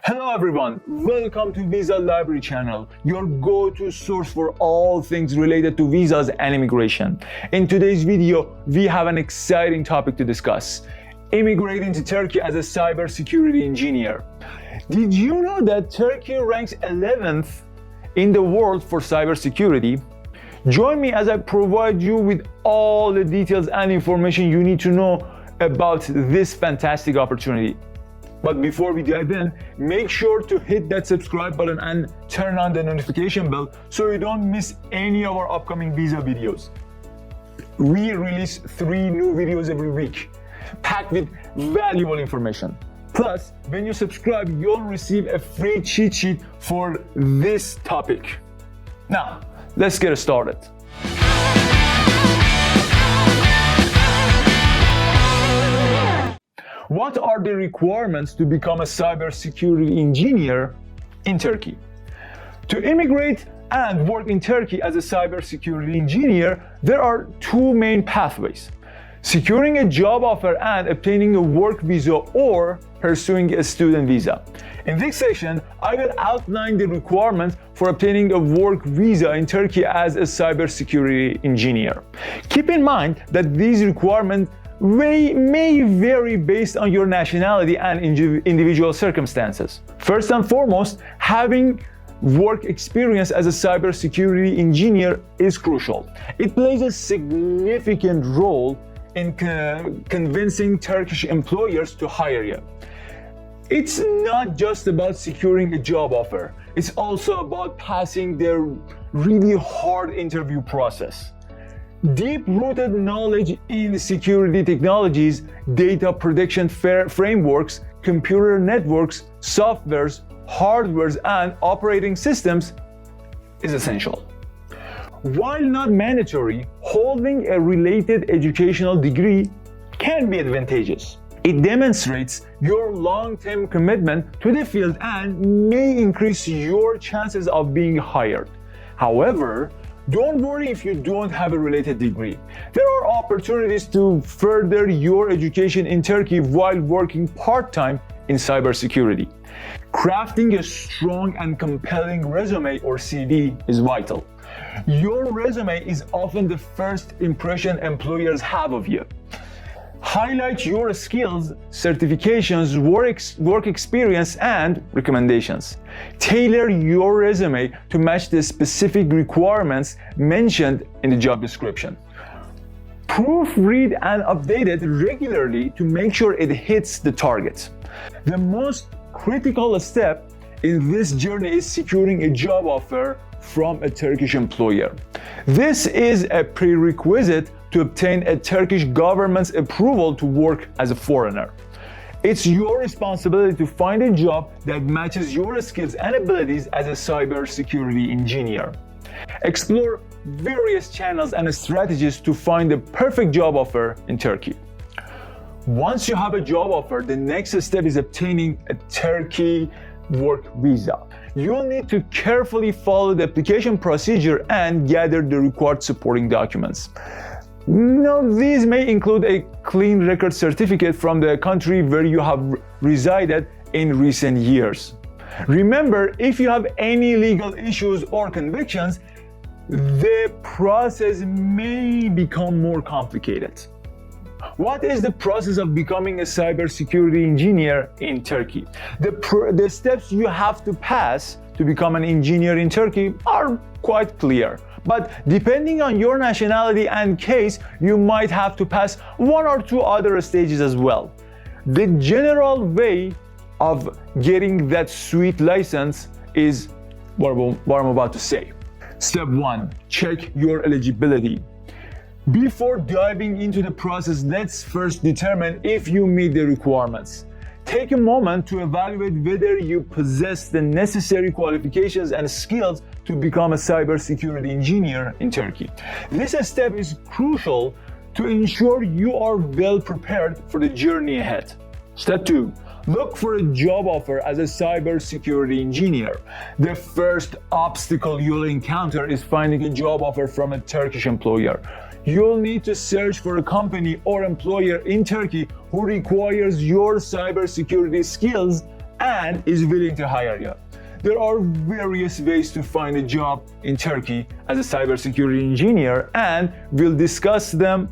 Hello everyone, welcome to Visa Library channel, your go-to source for all things related to visas and immigration. In today's video, we have an exciting topic to discuss: immigrating to Turkey as a cybersecurity engineer. Did you know that Turkey ranks 11th in the world for cybersecurity? Join me as I provide you with all the details and information you need to know about this fantastic opportunity. But before we dive in, make sure to hit that subscribe button and turn on the notification bell so you don't miss any of our upcoming visa videos. We release 3 new videos every week, packed with valuable information. Plus, when you subscribe, you'll receive a free cheat sheet for this topic. Now, let's get started. What are the requirements to become a cybersecurity engineer in Turkey? To immigrate and work in Turkey as a cybersecurity engineer, there are 2 main pathways: securing a job offer and obtaining a work visa, or pursuing a student visa. In this section, I will outline the requirements for obtaining a work visa in Turkey as a cybersecurity engineer. Keep in mind that these requirements may vary based on your nationality and individual circumstances. First and foremost, having work experience as a cybersecurity engineer is crucial. It plays a significant role in convincing Turkish employers to hire you. It's not just about securing a job offer, it's also about passing their really hard interview process. Deep-rooted knowledge in security technologies, data protection frameworks, computer networks, softwares, hardwares, and operating systems is essential. While not mandatory, holding a related educational degree can be advantageous. It demonstrates your long-term commitment to the field and may increase your chances of being hired. However, don't worry if you don't have a related degree. There are opportunities to further your education in Turkey while working part-time in cybersecurity. Crafting a strong and compelling resume or CV is vital. Your resume is often the first impression employers have of you. Highlight your skills, certifications, work experience, and recommendations. Tailor your resume to match the specific requirements mentioned in the job description. Proofread and update it regularly to make sure it hits the target. The most critical step in this journey is securing a job offer from a Turkish employer. This is a prerequisite to obtain a Turkish government's approval to work as a foreigner. It's your responsibility to find a job that matches your skills and abilities as a cybersecurity engineer. Explore various channels and strategies to find the perfect job offer in Turkey. Once you have a job offer, the next step is obtaining a Turkey work visa. You'll need to carefully follow the application procedure and gather the required supporting documents. Now, these may include a clean record certificate from the country where you have resided in recent years. Remember, if you have any legal issues or convictions, the process may become more complicated. What is the process of becoming a cybersecurity engineer in Turkey? The steps you have to pass to become an engineer in Turkey are quite clear. But depending on your nationality and case, you might have to pass 1 or 2 other stages as well. The general way of getting that sweet license is what I'm about to say. Step 1, check your eligibility. Before diving into the process, let's first determine if you meet the requirements. Take a moment to evaluate whether you possess the necessary qualifications and skills to become a cybersecurity engineer in Turkey. This step is crucial to ensure you are well prepared for the journey ahead. Step 2. Look for a job offer as a cybersecurity engineer. The first obstacle you'll encounter is finding a job offer from a Turkish employer. You'll need to search for a company or employer in Turkey who requires your cybersecurity skills and is willing to hire you. There are various ways to find a job in Turkey as a cybersecurity engineer, and we'll discuss them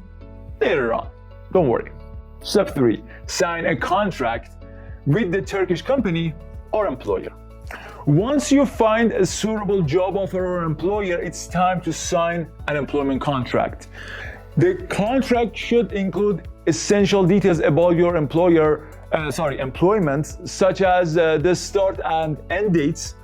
later on. Don't worry. Step 3. Sign a contract with the Turkish company or employer. Once you find a suitable job offer or employer, it's time to sign an employment contract. The contract should include essential details about your employment, such as the start and end dates,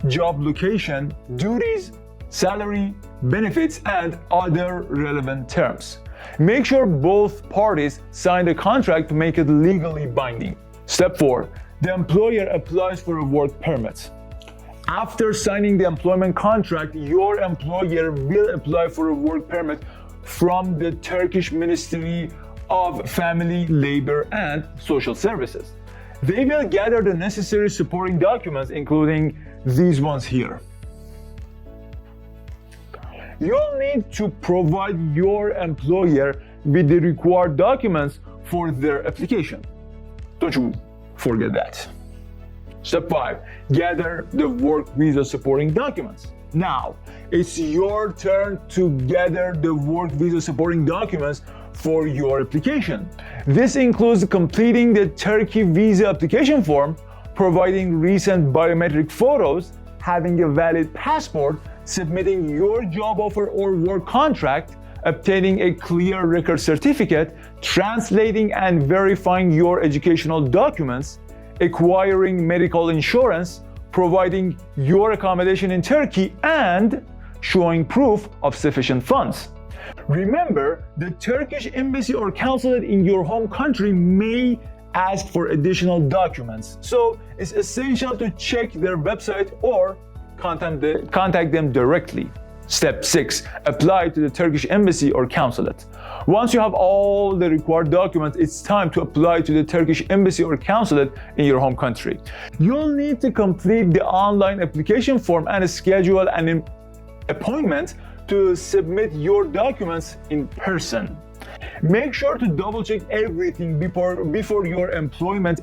job location, duties, salary, benefits, and other relevant terms. Make sure both parties sign the contract to make it legally binding. Step 4. The employer applies for a work permit. After signing the employment contract, your employer will apply for a work permit from the Turkish Ministry of Family, Labor, and Social Services. They will gather the necessary supporting documents, including these ones here. You'll need to provide your employer with the required documents for their application. Don't you forget that. Step 5. Gather the work visa supporting documents. Now, it's your turn to gather the work visa supporting documents for your application. This includes completing the Turkey visa application form, providing recent biometric photos, having a valid passport, submitting your job offer or work contract, obtaining a clear record certificate, translating and verifying your educational documents, acquiring medical insurance, providing your accommodation in Turkey, and showing proof of sufficient funds. Remember, the Turkish embassy or consulate in your home country may ask for additional documents, so it's essential to check their website or contact them directly. Step 6. Apply to the Turkish embassy or consulate. Once you have all the required documents, it's time to apply to the Turkish embassy or consulate in your home country. You'll need to complete the online application form and schedule an appointment to submit your documents in person. Make sure to double check everything before your employment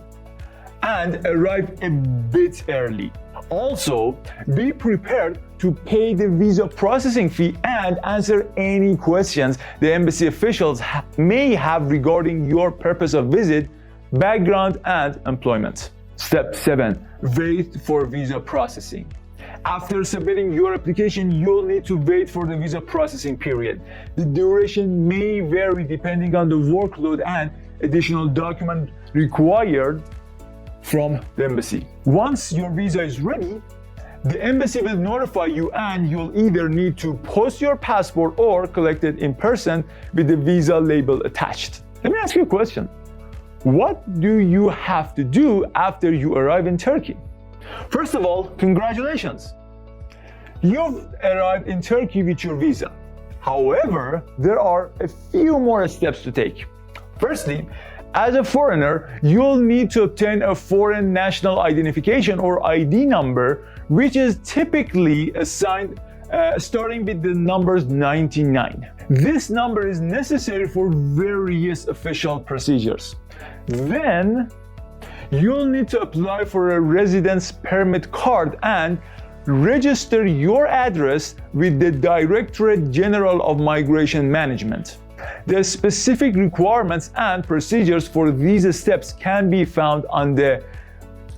and arrive a bit early. Also, be prepared to pay the visa processing fee and answer any questions the embassy officials may have regarding your purpose of visit, background, and employment. Step 7. Wait for visa processing. After submitting your application, you'll need to wait for the visa processing period. The duration may vary depending on the workload and additional document required from the embassy. Once your visa is ready, the embassy will notify you and you'll either need to post your passport or collect it in person with the visa label attached. Let me ask you a question. What do you have to do after you arrive in Turkey? First of all, congratulations! You've arrived in Turkey with your visa. However, there are a few more steps to take. Firstly, as a foreigner, you'll need to obtain a foreign national identification or ID number, which is typically assigned starting with the numbers 99. This number is necessary for various official procedures. Then, you'll need to apply for a residence permit card and register your address with the Directorate General of Migration Management. The specific requirements and procedures for these steps can be found on the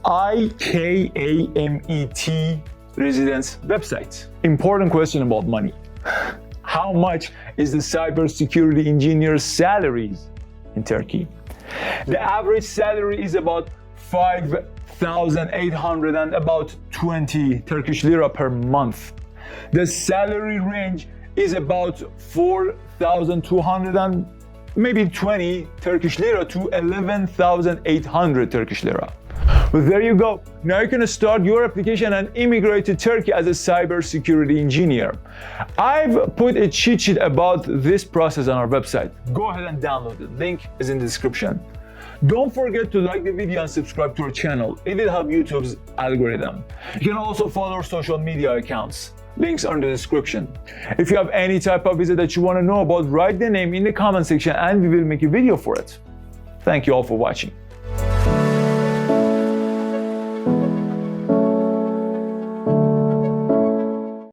IKAMET residence website. Important question about money. How much is the cybersecurity engineer's salaries in Turkey? The average salary is about 5,800 and about 20 Turkish lira per month. The salary range is about 4,200 and maybe 20 Turkish lira to 11,800 Turkish lira. Well, there you go. Now you can start your application and immigrate to Turkey as a cybersecurity engineer. I've put a cheat sheet about this process on our website. Go ahead and download it. Link is in the description. Don't forget to like the video and subscribe to our channel. It will help YouTube's algorithm. You can also follow our social media accounts. Links are in the description. If you have any type of visa that you want to know about, write the name in the comment section and we will make a video for it. Thank you all for watching.